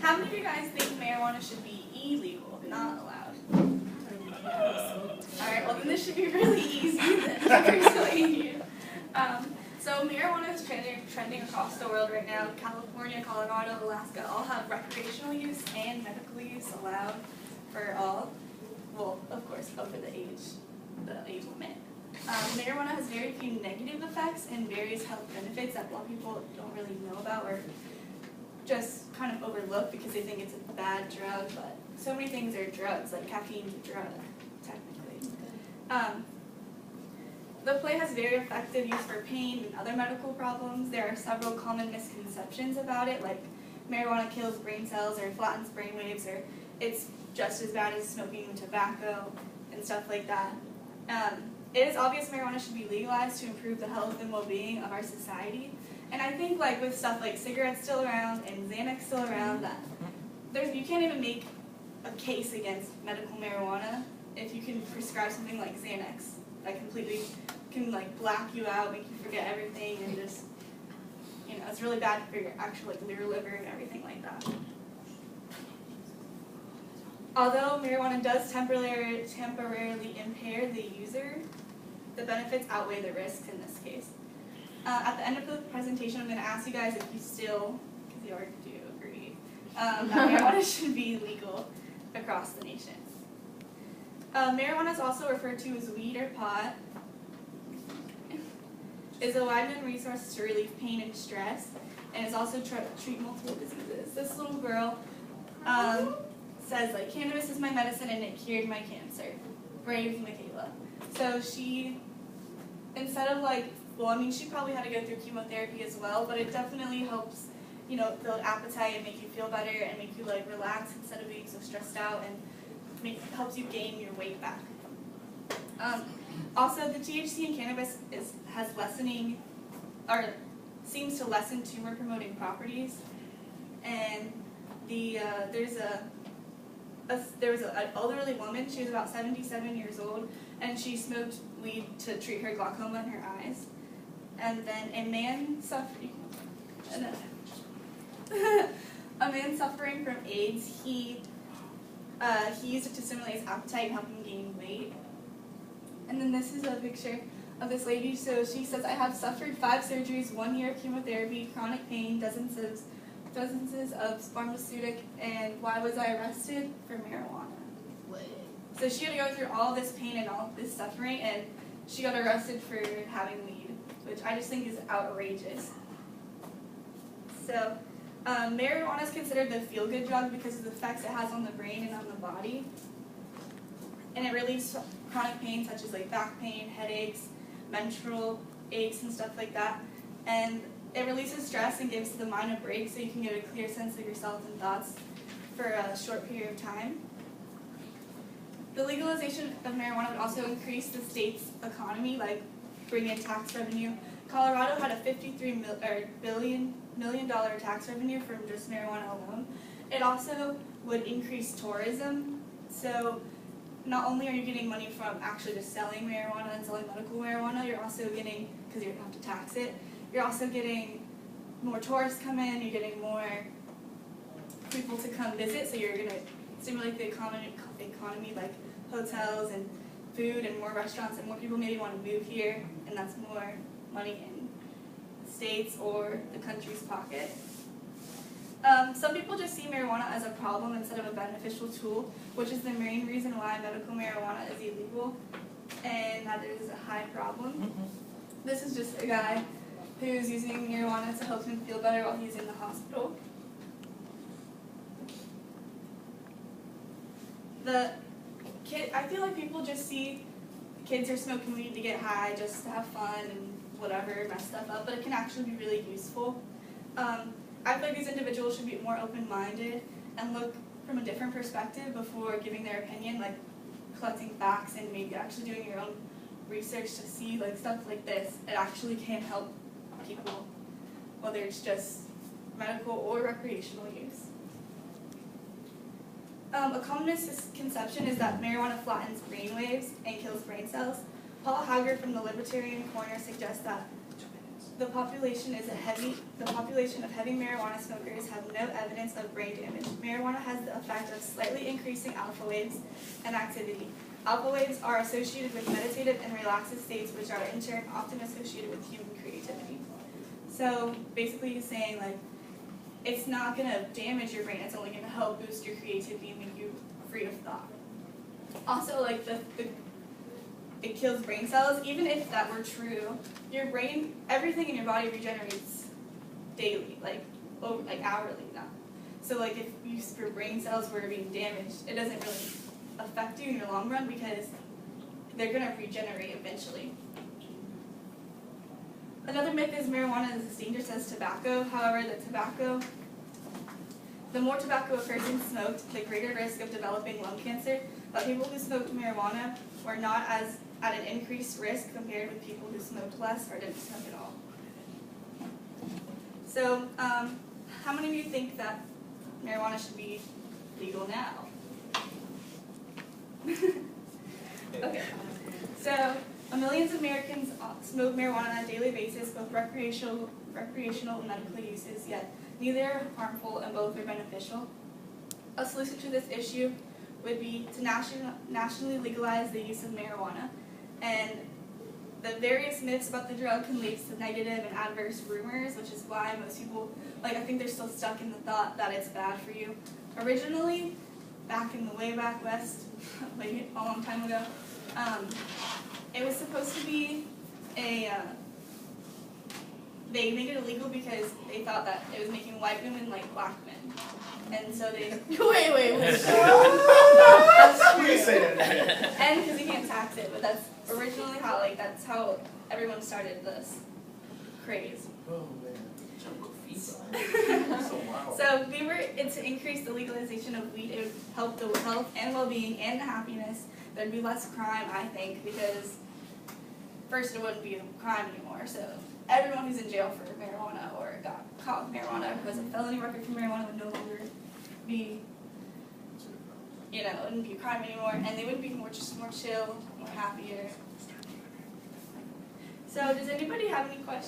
How many of you guys think marijuana should be illegal, not allowed? Alright, well then this should be really easy then to persuade you. So marijuana is trending across the world right now. California, Colorado, Alaska all have recreational use and medical use allowed for all. Well, of course, over the age limit. Marijuana has very few negative effects and various health benefits that a lot of people don't really know about or just kind of overlook because they think it's a bad drug, but so many things are drugs, like caffeine's a drug, technically. The plant has very effective use for pain and other medical problems. There are several common misconceptions about it, like marijuana kills brain cells or flattens brain waves, or it's just as bad as smoking tobacco and stuff like that. It is obvious marijuana should be legalized to improve the health and well-being of our society. And I think like with stuff like cigarettes still around and Xanax still around, that you can't even make a case against medical marijuana if you can prescribe something like Xanax that completely can like black you out, make you forget everything, and just, you know, it's really bad for your actual like your liver and everything like that. Although marijuana does temporarily impair the user, the benefits outweigh the risks in this case. At the end of the presentation, I'm going to ask you guys if you still, because you already do agree, that marijuana should be legal across the nation. Marijuana is also referred to as weed or pot. Is a wide-known resource to relieve pain and stress, and is also treat multiple diseases. This little girl says, like, cannabis is my medicine and it cured my cancer. Brave Michaela. So she, instead of like, well, I mean, she probably had to go through chemotherapy as well, but it definitely helps, you know, build appetite and make you feel better and make you like relax instead of being so stressed out, and helps you gain your weight back. Also, the THC in cannabis has lessening, or seems to lessen tumor promoting properties, and there was an elderly woman. She was about 77 years old, and she smoked weed to treat her glaucoma in her eyes. And then a man suffering from AIDS, he used it to stimulate his appetite and help him gain weight. And then this is a picture of this lady. So she says, I have suffered 5 surgeries, 1 year of chemotherapy, chronic pain, dozens of pharmaceutic, and why was I arrested? For marijuana. What? So she had to go through all this pain and all this suffering, and she got arrested for having weed, which I just think is outrageous. So marijuana is considered the feel-good drug because of the effects it has on the brain and on the body. And it relieves chronic pain such as like back pain, headaches, menstrual aches, and stuff like that. And it releases stress and gives the mind a break so you can get a clear sense of yourself and thoughts for a short period of time. The legalization of marijuana would also increase the state's economy, like bring in tax revenue. Colorado had a $53 million tax revenue from just marijuana alone. It also would increase tourism. So not only are you getting money from actually just selling marijuana and selling medical marijuana, you're also getting, because you don't have to tax it, you're also getting more tourists come in, you're getting more people to come visit, so you're going to stimulate the economy like hotels and food and more restaurants, and more people maybe want to move here, and that's more money in the state's or the country's pocket. Some people just see marijuana as a problem instead of a beneficial tool, which is the main reason why medical marijuana is illegal, and that is a high problem. This is just a guy who's using marijuana to help him feel better while he's in the hospital. I feel like people just see kids are smoking weed to get high, just to have fun and whatever, mess stuff up, but it can actually be really useful. I feel like these individuals should be more open-minded and look from a different perspective before giving their opinion, like collecting facts and maybe actually doing your own research to see like stuff like this. It actually can help people, whether it's just medical or recreational use. A common misconception is that marijuana flattens brain waves and kills brain cells. Paul Haggard from the Libertarian Corner suggests that the population of heavy marijuana smokers have no evidence of brain damage. Marijuana has the effect of slightly increasing alpha waves and activity. Alpha waves are associated with meditative and relaxive states, which are in turn often associated with human creativity. So basically he's saying, like, it's not going to damage your brain, it's only going to help boost your creativity and make you free of thought. Also, like, it kills brain cells. Even if that were true, your brain, everything in your body regenerates daily, like hourly now. So like if your brain cells were being damaged, it doesn't really affect you in your long run because they're going to regenerate eventually. Another myth is marijuana is as dangerous as tobacco. However, the more tobacco a person smoked, the greater risk of developing lung cancer. But people who smoked marijuana were not as at an increased risk compared with people who smoked less or didn't smoke at all. So, how many of you think that marijuana should be legal now? Okay. So, millions of Americans smoke marijuana on a daily basis, both recreational and medical uses, yet neither are harmful and both are beneficial. A solution to this issue would be to nationally legalize the use of marijuana. And the various myths about the drug can lead to negative and adverse rumors, which is why most people, I think they're still stuck in the thought that it's bad for you. Originally, back in the way back west, a long time ago, it was supposed to be they made it illegal because they thought that it was making white women like black men. And so they... Wait. That's true. You say that. And because you can't tax it, but that's originally how, that's how everyone started this craze. Oh, man. So if we were to increase the legalization of weed, it would help the health and well-being and the happiness. There'd be less crime, I think, because first it wouldn't be a crime anymore. So everyone who's in jail for marijuana or got caught with marijuana who has a felony record for marijuana would no longer be, it wouldn't be a crime anymore, and they would be more chill, more happier. So does anybody have any questions?